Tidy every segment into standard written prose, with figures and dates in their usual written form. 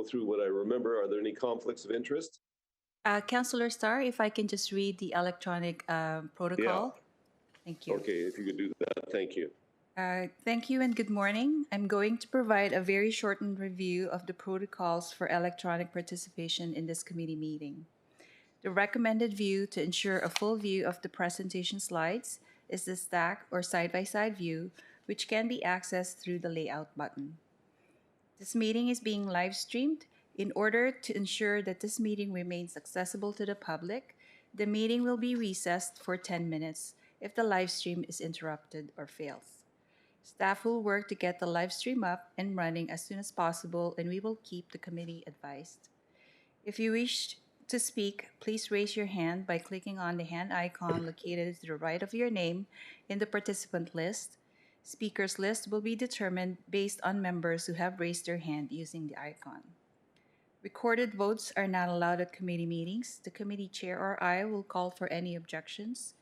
through what I remember. Are there any conflicts of interest? Councillor Starr, if I can just read the electronic protocol. Yeah. Thank you. Okay, if you could do that, thank you. Thank you and good morning. I'm going to provide a very shortened review of the protocols for electronic participation in this committee meeting. The recommended view to ensure a full view of the presentation slides is the stack or side-by-side view, which can be accessed through the layout button. This meeting is being live streamed. In order to ensure that this meeting remains accessible to the public, the meeting will be recessed for 10 minutes if the live stream is interrupted or fails. Staff will work to get the live stream up and running as soon as possible, and we will keep the committee advised. If you wish to speak, please raise your hand by clicking on the hand icon located to the right of your name in the participant list. Speakers list will be determined based on members who have raised their hand using the icon. Recorded votes are not allowed at committee meetings. The committee chair or I will call for any objections.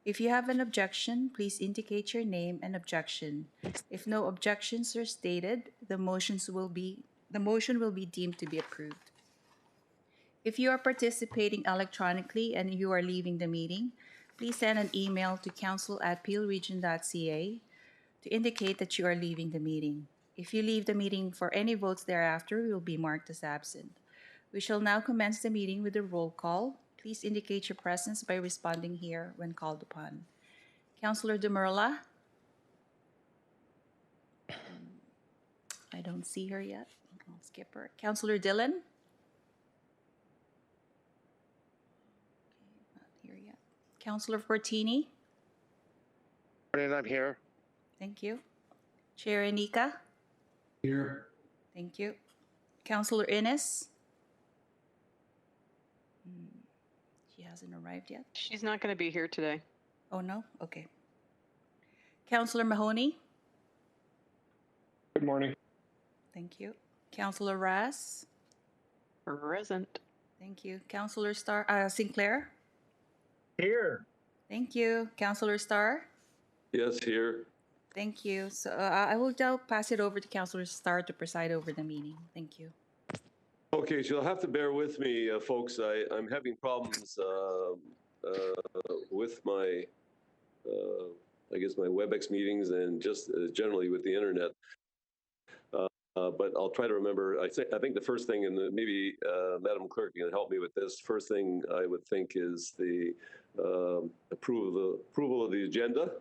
If you have an objection, please indicate your name and objection. If no objections are stated, the motion will be deemed to be approved. If you are participating electronically and you are leaving the meeting, please send an email to council@pilreggion.ca to indicate that you are leaving the meeting. If you leave the meeting for any votes thereafter, you will be marked as absent. We shall now commence the meeting with a roll call. Please indicate your presence by responding here when called upon. Councillor Demerla? I don't see her yet. I'll skip her. Councillor Dillon? Okay, not here yet. Councillor Fortini? Morning, I'm here. Thank you. Chair Anika? Here. Thank you. Councillor Innes? She hasn't arrived yet. She's not going to be here today. Oh, no? Okay. Councillor Mahoney? Good morning. Thank you. Councillor Ras? Present. Thank you. Councillor Sinclair? Here. Thank you. Councillor Starr? Yes, here. Thank you. So I will now pass it over to Councillor Starr to preside over the meeting. Thank you. Okay, so you'll have to bear with me, folks. I'm having problems with my, I guess, my WebEx meetings and just generally with the internet. But I'll try to remember. I think the first thing, and maybe Madam Clerk can help me with this. First thing I would think is the approval of the agenda.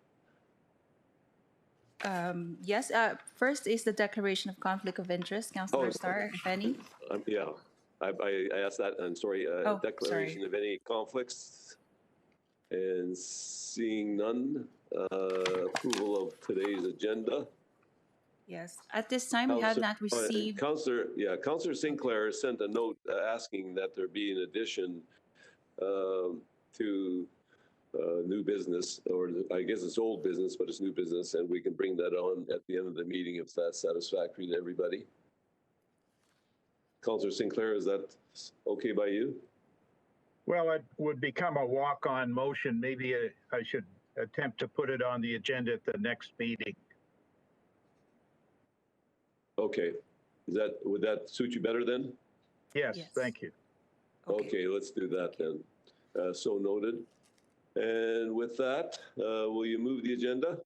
Yes. First is the declaration of conflict of interest, Councillor Starr, if any. Yeah, I asked that. I'm sorry. Declaration of any conflicts, and seeing none. Approval of today's agenda. Yes. At this time, we have not received. Councillor Sinclair sent a note asking that there be an addition to new business, or I guess it's old business, but it's new business, and we can bring that on at the end of the meeting if that's satisfactory to everybody. Councillor Sinclair, is that okay by you? Well, it would become a walk-on motion. Maybe I should attempt to put it on the agenda at the next meeting. Okay. Would that suit you better then? Yes. Thank you. Okay, let's do that then. So noted. And with that, will you move the agenda?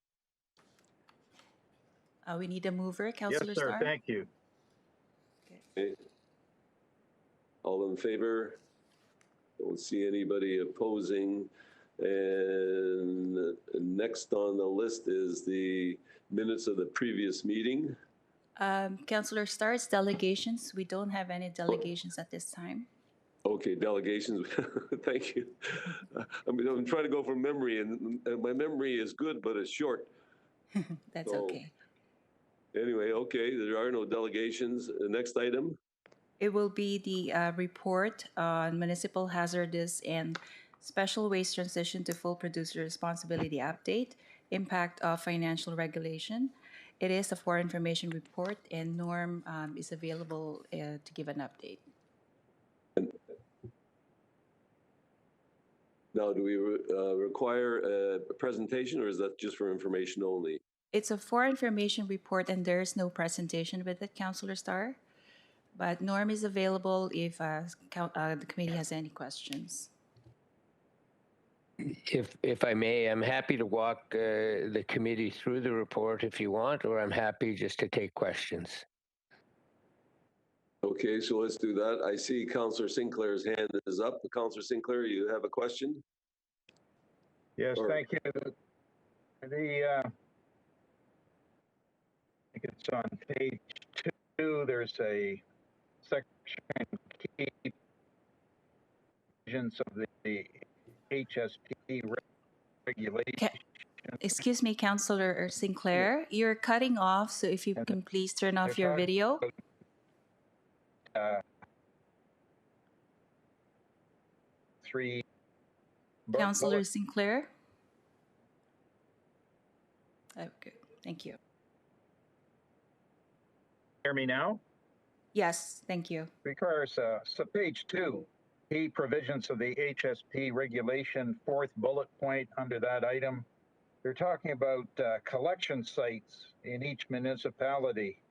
We need a mover, Councillor Starr. Yes, sir. Thank you. Okay. All in favor? Don't see anybody opposing. And next on the list is the minutes of the previous meeting. Councillor Starr, it's delegations. We don't have any delegations at this time. Okay, delegations. Thank you. I'm trying to go from memory, and my memory is good, but it's short. That's okay. Anyway, okay, there are no delegations. The next item? It will be the report on municipal hazardous and special waste transition to full producer responsibility update, impact of financial regulation. It is a for information report, and Norm is available to give an update. Now, do we require a presentation, or is that just for information only? It's a for information report, and there is no presentation with it, Councillor Starr. but Norm is available if the committee has any questions. If I may, I'm happy to walk the committee through the report if you want, or I'm happy just to take questions. Okay, so let's do that. I see Councillor Sinclair's hand is up. Councillor Sinclair, you have a question? Yes, Or- thank you. I think it's on page 2. There's a section key provisions of the HSP regulation. Excuse me, Councillor Sinclair, you're cutting off, so if you can please turn off your video. Three. Councillor Sinclair? Okay, thank you. Hear me now? Yes, thank you. Requires, so page 2, key provisions of the HSP regulation, 4th bullet point under that item. They're talking about collection sites in each municipality.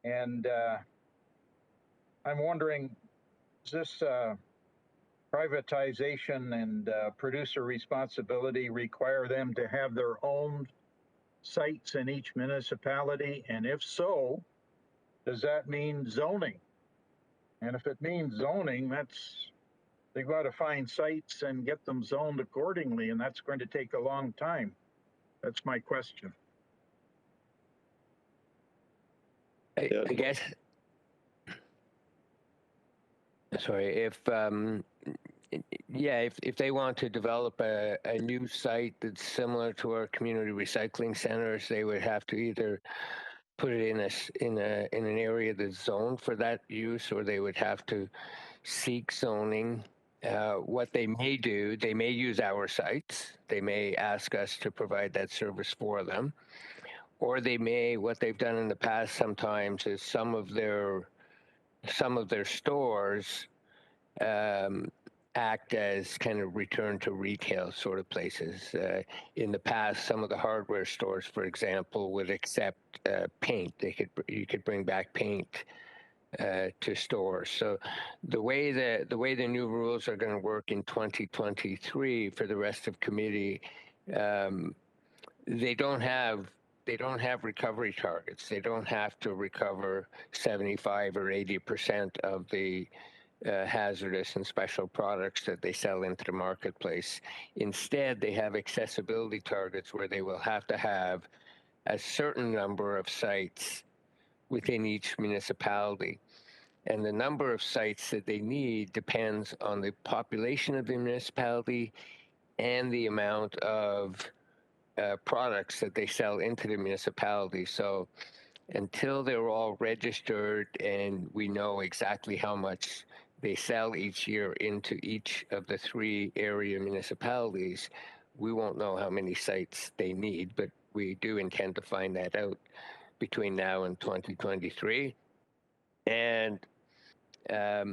And I'm wondering, is this privatization and producer responsibility require them to have their own sites in each municipality? And if so, does that mean zoning? And if it means zoning, they've got to find sites and get them zoned accordingly, and that's going to take a long time. That's my question. I guess. Sorry, if they want to develop a new site that's similar to our community recycling centers, they would have to either put it in an area that's zoned for that use, or they would have to seek zoning. What they may do, they may use our sites. They may ask us to provide that service for them, or they may, what they've done in the past sometimes is some of their stores act as kind of return to retail sort of places. In the past, some of the hardware stores, for example, would accept paint. You could bring back paint to stores. So the way the new rules are going to work in 2023 for the rest of committee, they don't have recovery targets. They don't have to recover 75 or 80% of the hazardous and special products that they sell into the marketplace. Instead, they have accessibility targets where they will have to have a certain number of sites within each municipality. And the number of sites that they need depends on the population of the municipality and the amount of products that they sell into the municipality. So until they're all registered and we know exactly how much they sell each year into each of the 3 area municipalities, we won't know how many sites they need, but we do intend to find that out between now and 2023. And I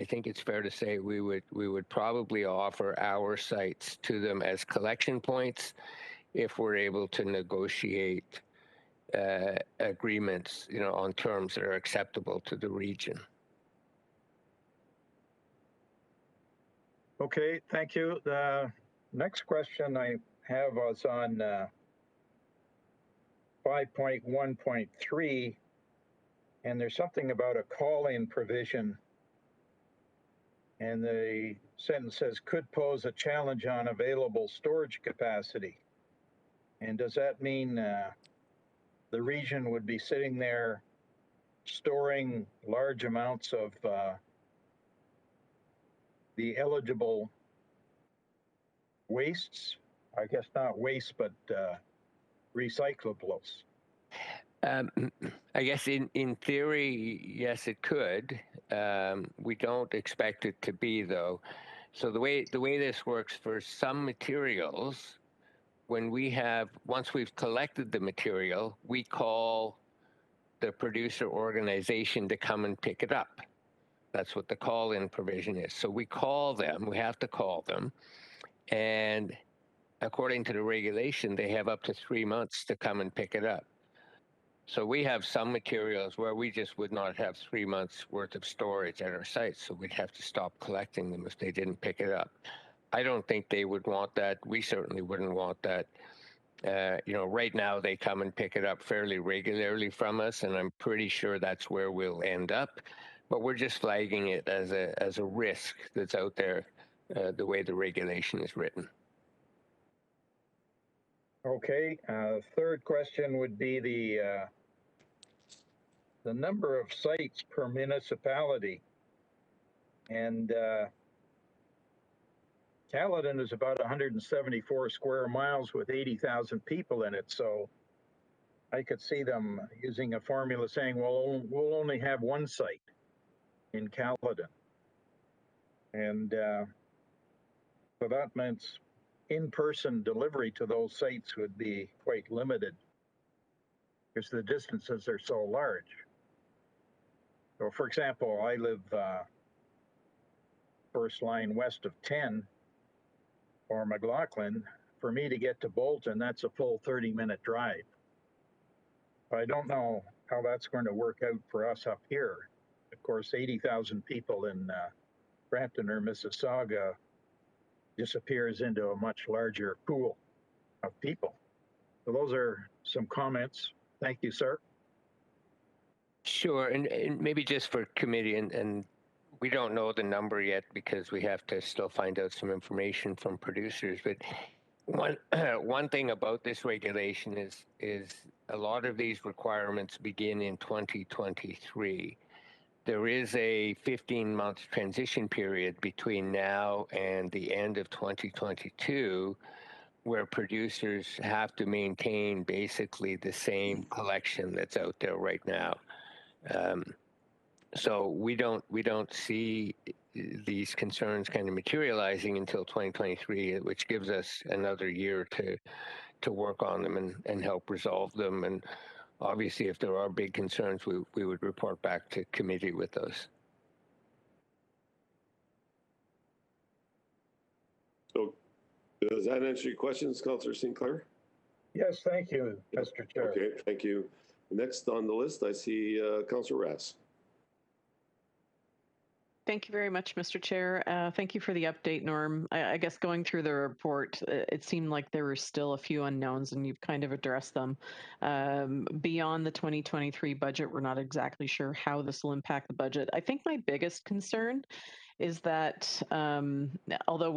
think it's fair to say we would probably offer our sites to them as collection points if we're able to negotiate agreements, on terms that are acceptable to the region. Okay, thank you. The next question I have was on 5.1.3, and there's something about a call-in provision. And the sentence says, could pose a challenge on available storage capacity. And does that mean the region would be sitting there storing large amounts of the eligible wastes? I guess not waste, but recyclables. I guess in theory, yes, it could. We don't expect it to be, though. So the way this works for some materials, once we've collected the material, we call the producer organization to come and pick it up. That's what the call-in provision is. So we have to call them, and according to the regulation, they have up to 3 months to come and pick it up. So we have some materials where we just would not have 3 months worth of storage at our site, so we'd have to stop collecting them if they didn't pick it up. I don't think they would want that. We certainly wouldn't want that. Right now they come and pick it up fairly regularly from us, and I'm pretty sure that's where we'll end up. But we're just flagging it as a risk that's out there, the way the regulation is written. Okay, third question would be the number of sites per municipality. And Caledon is about 174 square miles with 80,000 people in it. So I could see them using a formula saying, well, we'll only have one site in Caledon. And so that means in-person delivery to those sites would be quite limited because the distances are so large. So for example, I live first line west of 10 or McLaughlin. For me to get to Bolton, that's a full 30-minute drive. I don't know how that's going to work out for us up here. Of course, 80,000 people in Brampton or Mississauga disappears into a much larger pool of people. So those are some comments. Thank you, sir. Sure, and maybe just for committee, and we don't know the number yet because we have to still find out some information from producers. But one thing about this regulation is a lot of these requirements begin in 2023. There is a 15-month transition period between now and the end of 2022 where producers have to maintain basically the same collection that's out there right now. So we don't see these concerns kind of materializing until 2023, which gives us another year to work on them and help resolve them. And obviously, if there are big concerns, we would report back to committee with those. So does that answer your questions, Councillor Sinclair? Yes, thank you, Mr. Chair. Okay, thank you. Next on the list, I see Councillor Rass. Thank you very much, Mr. Chair. Thank you for the update, Norm. I guess going through the report, it seemed like there were still a few unknowns, and you've kind of addressed them. Beyond the 2023 budget, we're not exactly sure how this will impact the budget. I think my biggest concern is that although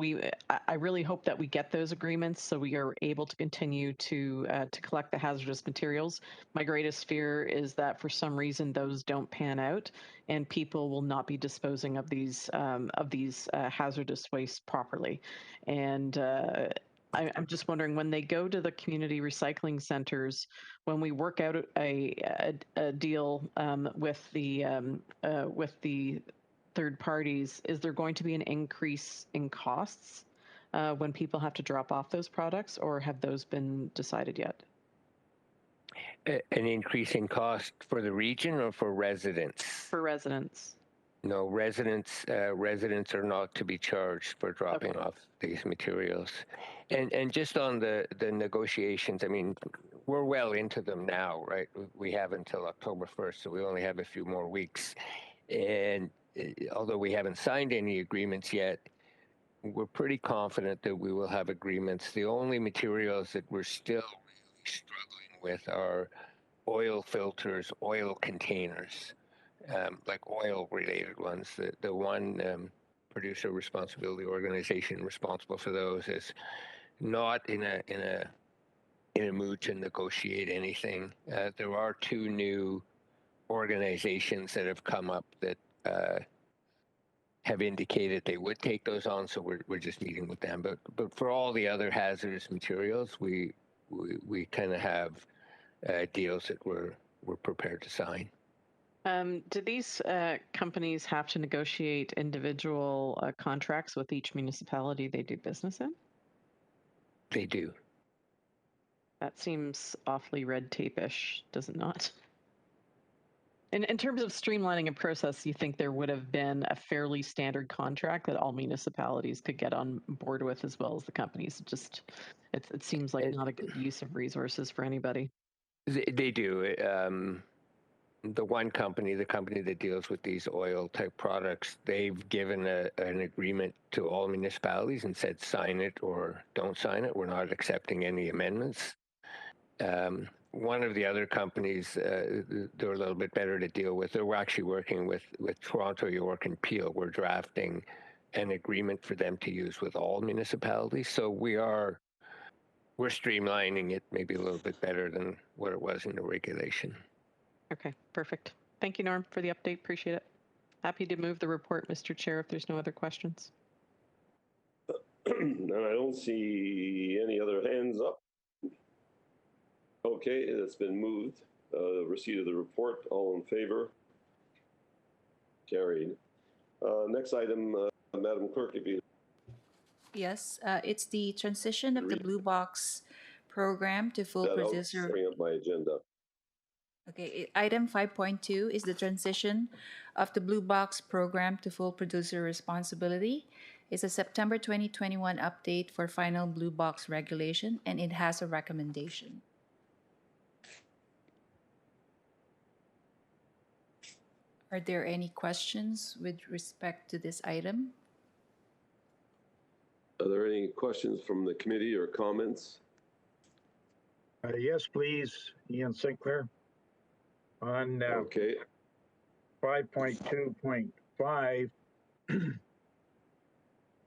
I really hope that we get those agreements so we are able to continue to collect the hazardous materials. My greatest fear is that for some reason those don't pan out, and people will not be disposing of these hazardous waste properly. And I'm just wondering, when they go to the community recycling centers, when we work out a deal with the third parties, is there going to be an increase in costs when people have to drop off those products, or have those been decided yet? An increase in cost for the region or for residents? For residents. No, residents are not to be charged for dropping off these materials. And just on the negotiations, I mean, we're well into them now, right? We have until October 1st, so we only have a few more weeks. And although we haven't signed any agreements yet, we're pretty confident that we will have agreements. The only materials that we're still really struggling with are oil filters, oil containers, like oil-related ones. The one producer responsibility organization responsible for those is not in a mood to negotiate anything. There are two new organizations that have come up that have indicated they would take those on, so we're just meeting with them. But for all the other hazardous materials, we kind of have deals that we're prepared to sign. Do these companies have to negotiate individual contracts with each municipality they do business in? They do. That seems awfully red tape-ish, does it not? In terms of streamlining a process, you think there would have been a fairly standard contract that all municipalities could get on board with, as well as the companies? It seems like not a good use of resources for anybody. They do. The one company, the company that deals with these oil type products, they've given an agreement to all municipalities and said sign it or don't sign it. We're not accepting any amendments. One of the other companies, they're a little bit better to deal with. We're actually working with Toronto, York, and Peel. We're drafting an agreement for them to use with all municipalities. So we're streamlining it maybe a little bit better than what it was in the regulation. Okay, perfect. Thank you, Norm, for the update. Appreciate it. Happy to move the report, Mr. Chair, if there's no other questions. And I don't see any other hands up. Okay, it's been moved. Receipt of the report. All in favor? Carried. Next item, Madam Clerk, if you... Yes, it's the transition of the Blue Box program to full producer. Bring up my agenda. Okay, item 5.2 is the transition of the Blue Box program to full producer responsibility. It's a September 2021 update for final Blue Box regulation, and it has a recommendation. Are there any questions with respect to this item? Are there any questions from the committee or comments? Yes, please, Ian Sinclair. On Okay. 5.2.5,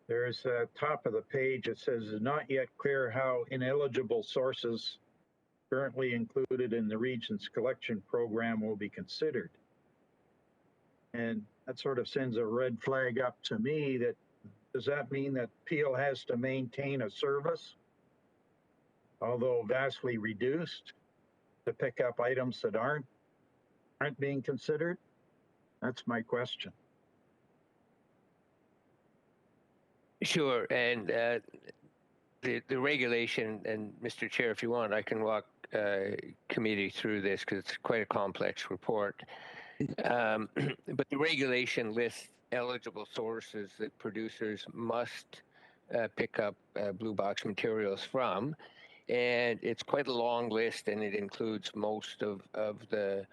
there's a top of the page. It says, "It's not yet clear how ineligible sources currently included in the region's collection program will be considered." And that sort of sends a red flag up to me. That does that mean that Peel has to maintain a service, although vastly reduced, to pick up items that aren't being considered? That's my question. Sure, and the regulation, and Mr. Chair, if you want, I can walk committee through this because it's quite a complex report. But the regulation lists eligible sources that producers must pick up blue box materials from, and it's quite a long list, and it includes most of the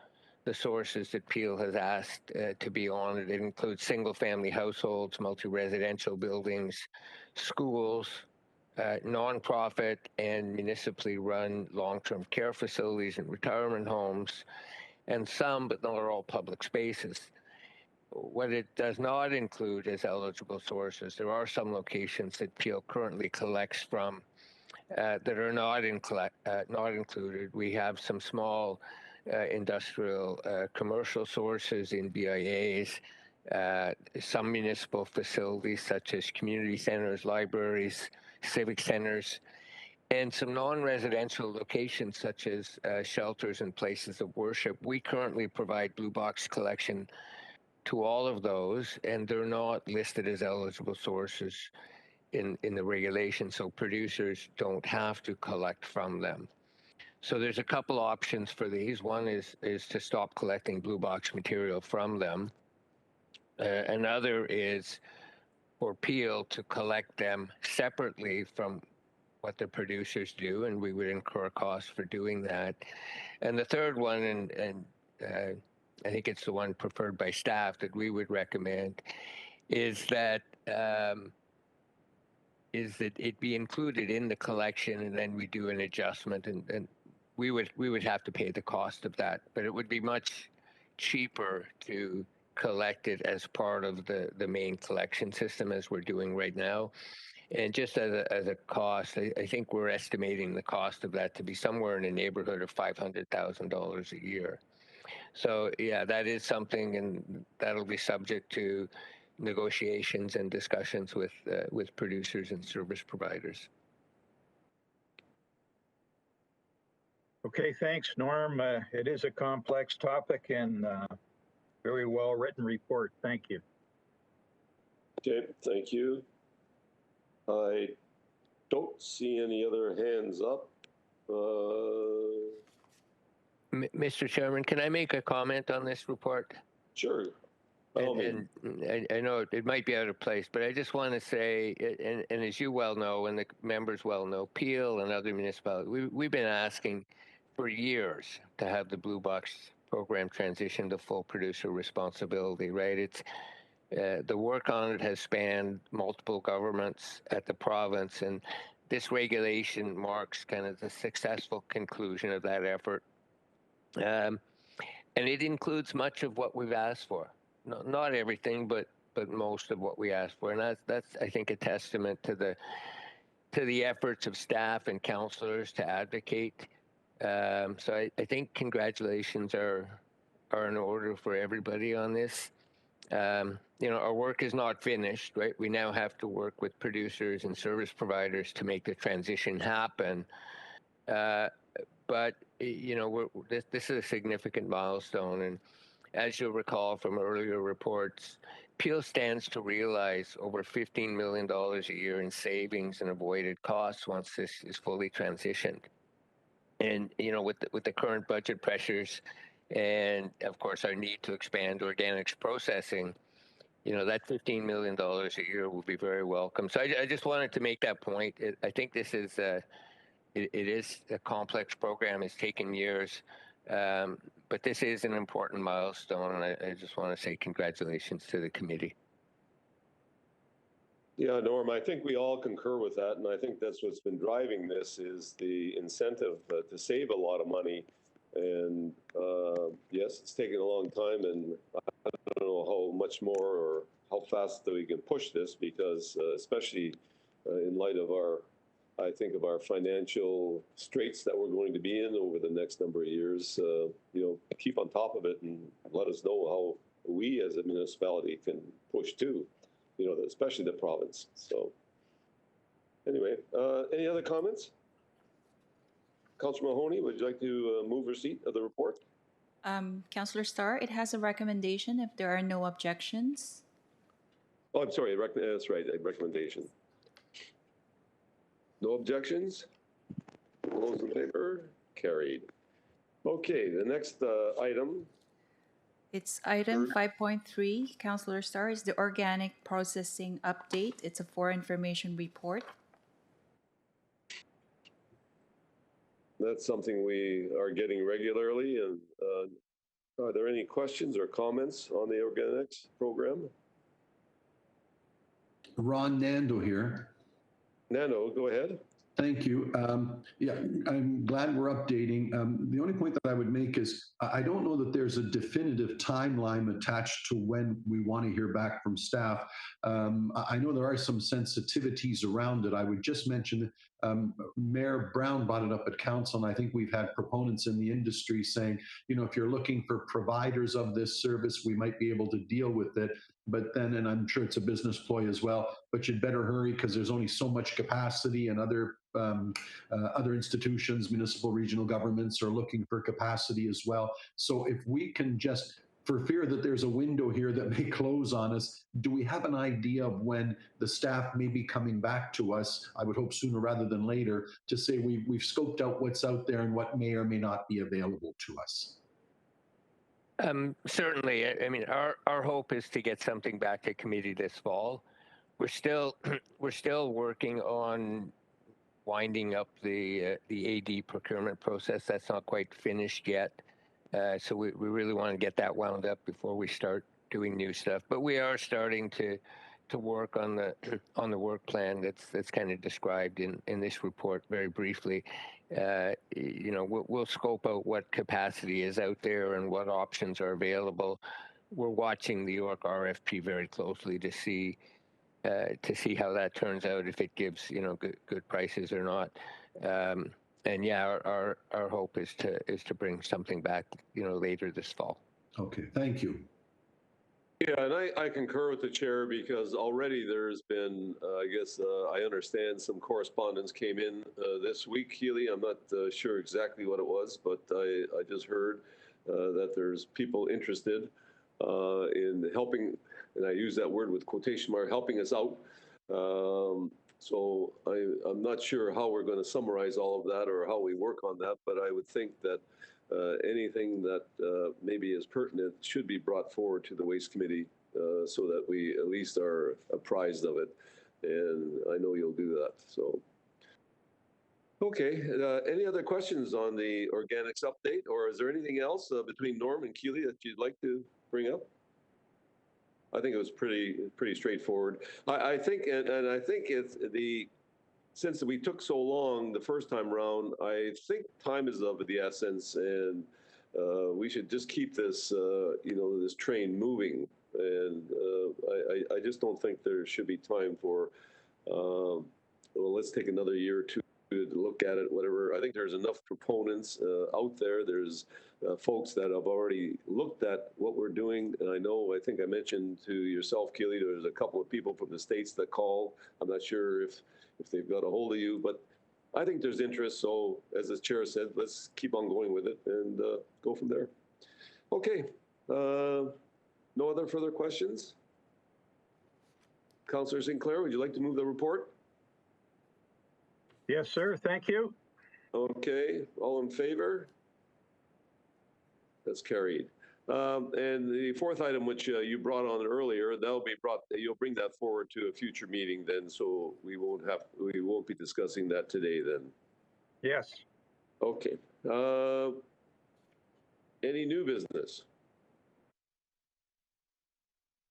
sources that Peel has asked to be on it. It includes single-family households, multi-residential buildings, schools, nonprofit and municipally run long-term care facilities and retirement homes, and some, but not all, public spaces. What it does not include as eligible sources, there are some locations that Peel currently collects from that are not included. We have some small industrial commercial sources in BIAs, some municipal facilities such as community centers, libraries, civic centers, and some non-residential locations such as shelters and places of worship. We currently provide blue box collection to all of those, and they're not listed as eligible sources in the regulation, so producers don't have to collect from them. So there's a couple options for these. One is to stop collecting blue box material from them. Another is for Peel to collect them separately from what the producers do, and we would incur costs for doing that. And the third one, and I think it's the one preferred by staff that we would recommend, is that it be included in the collection, and then we do an adjustment, and we would have to pay the cost of that, but it would be much cheaper to collect it as part of the main collection system as we're doing right now. And just as a cost, I think we're estimating the cost of that to be somewhere in the neighborhood of $500,000 a year. So yeah, that is something, and that'll be subject to negotiations and discussions with producers and service providers. Okay, thanks, Norm. It is a complex topic and very well written report. Thank you. Okay, thank you. I don't see any other hands up. Mr. Chairman, can I make a comment on this report? Sure. And I know it might be out of place, but I just want to say, and as you well know, and the members well know, Peel and other municipalities, we've been asking for years to have the Blue Box program transition to full producer responsibility, right? It's the work on it has spanned multiple governments at the province, and this regulation marks kind of the successful conclusion of that effort. And it includes much of what we've asked for. Not everything, but most of what we asked for. And that's I think a testament to the efforts of staff and counselors to advocate. So I think congratulations are in order for everybody on this. Our work is not finished, right? We now have to work with producers and service providers to make the transition happen. But this is a significant milestone, and as you'll recall from earlier reports, Peel stands to realize over $15 million a year in savings and avoided costs once this is fully transitioned. And with the current budget pressures, and of course our need to expand organics processing, that $15 million a year will be very welcome. So I just wanted to make that point. I think this is it is a complex program. It's taken years, but this is an important milestone, and I just want to say congratulations to the committee. Yeah, Norm, I think we all concur with that, and I think that's what's been driving this is the incentive to save a lot of money. And yes, it's taken a long time, and I don't know how much more or how fast that we can push this, because especially in light of our financial straits that we're going to be in over the next number of years, keep on top of it and let us know how we as a municipality can push too, especially the province. So anyway, any other comments? Councillor Mahoney, would you like to move receipt of the report? Councillor Starr, it has a recommendation if there are no objections. Oh, I'm sorry. That's right. A recommendation. No objections? All those in favor? Carried. Okay, the next item. It's item 5.3, Councillor Starr, is the organic processing update. It's a for information report. That's something we are getting regularly. And are there any questions or comments on the organics program? Ron Nando here. Nando, go ahead. Thank you. Yeah, I'm glad we're updating. The only point that I would make is I don't know that there's a definitive timeline attached to when we want to hear back from staff. I know there are some sensitivities around it. I would just mention Mayor Brown brought it up at council, and I think we've had proponents in the industry saying, if you're looking for providers of this service, we might be able to deal with it. But then, and I'm sure it's a business ploy as well, but you'd better hurry because there's only so much capacity, and other institutions, municipal, regional governments are looking for capacity as well. So if we can just, for fear that there's a window here that may close on us, do we have an idea of when the staff may be coming back to us? I would hope sooner rather than later, to say we've scoped out what's out there and what may or may not be available to us. Certainly. I mean, our hope is to get something back to committee this fall. We're still working on winding up the AD procurement process. That's not quite finished yet. So we really want to get that wound up before we start doing new stuff. But we are starting to work on the work plan that's kind of described in this report very briefly. We'll scope out what capacity is out there and what options are available. We're watching the York RFP very closely to see how that turns out, if it gives good prices or not. And yeah, our hope is to bring something back later this fall. Okay, thank you. Yeah, and I concur with the chair, because already there's been, I understand some correspondence came in this week, Healy. I'm not sure exactly what it was, but I just heard that there's people interested in helping, and I use that word with quotation mark, helping us out. So I'm not sure how we're going to summarize all of that or how we work on that, but I would think that anything that maybe is pertinent should be brought forward to the Waste Committee so that we at least are apprised of it. And I know you'll do that. So Okay, any other questions on the organics update, or is there anything else between Norm and Keely that you'd like to bring up? I think it was pretty straightforward. I think, and I think it's since we took so long the first time around, I think time is of the essence, and we should just keep this, this train moving. And I just don't think there should be time for, well, let's take another year or two to look at it, whatever. I think there's enough proponents out there. There's folks that have already looked at what we're doing. And I think I mentioned to yourself, Keely, there's a couple of people from the States that called. I'm not sure if they've got a hold of you, but I think there's interest. So as the chair said, let's keep on going with it and go from there. Okay. No other further questions? Councillor Sinclair, would you like to move the report? Yes, sir. Thank you. Okay, all in favor? That's carried. And the fourth item, which you brought on earlier, you'll bring that forward to a future meeting then, so we won't be discussing that today then. Yes. Okay. Any new business?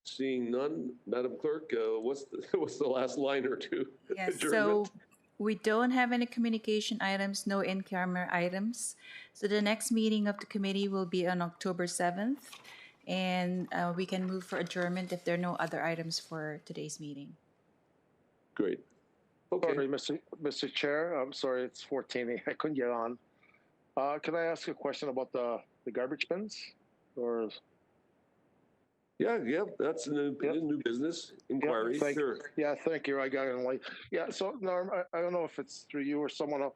Seeing none, Madam Clerk, what's the last line or two? Yes, Adjournment? so we don't have any communication items, no in-camera items. So the next meeting of the committee will be on October 7th, and we can move for adjournment if there are no other items for today's meeting. Great. Okay. Sorry, Mr. Chair. I'm sorry, it's 14. I couldn't get on. Can I ask a question about the garbage bins? Or Yeah, that's a new business inquiry. Sure. Yeah, thank you. I got it late. Yeah, so Norm, I don't know if it's through you or someone else.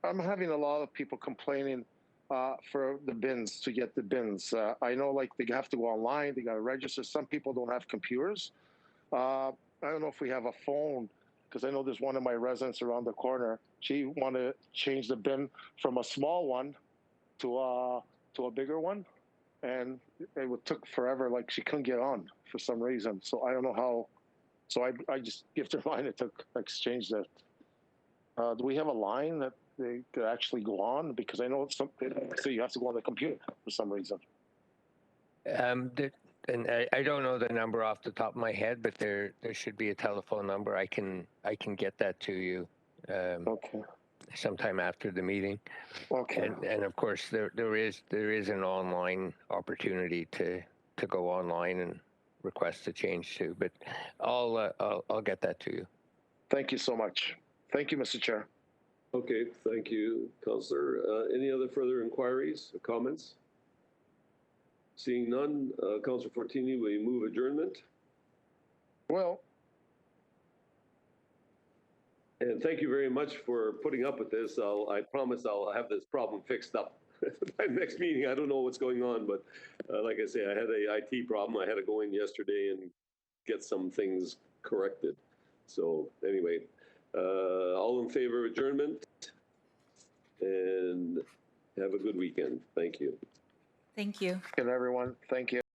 I'm having a lot of people complaining for the bins, to get the bins. I know, like, they have to go online, they got to register. Some people don't have computers. I don't know if we have a phone, because I know there's one of my residents around the corner. She wanted to change the bin from a small one to a bigger one, and it took forever. Like, she couldn't get on for some reason. So I don't know how. So I just give her mine to exchange that. Do we have a line that they could actually go on? Because I know so you have to go on the computer for some reason. And I don't know the number off the top of my head, but there should be a telephone number. I can get that to you Okay. sometime after the meeting. Okay. And of course there is an online opportunity to go online and request a change too. But I'll get that to you. Thank you so much. Thank you, Mr. Chair. Okay, thank you, Councillor. Any other further inquiries or comments? Seeing none, Councillor Fortini, will you move adjournment? Well, and thank you very much for putting up with this. I promise I'll have this problem fixed up by next meeting. I don't know what's going on, but like I say, I had a IT problem. I had to go in yesterday and get some things corrected. So anyway, all in favor of adjournment, and have a good weekend. Thank you. Thank you. good everyone. Thank you.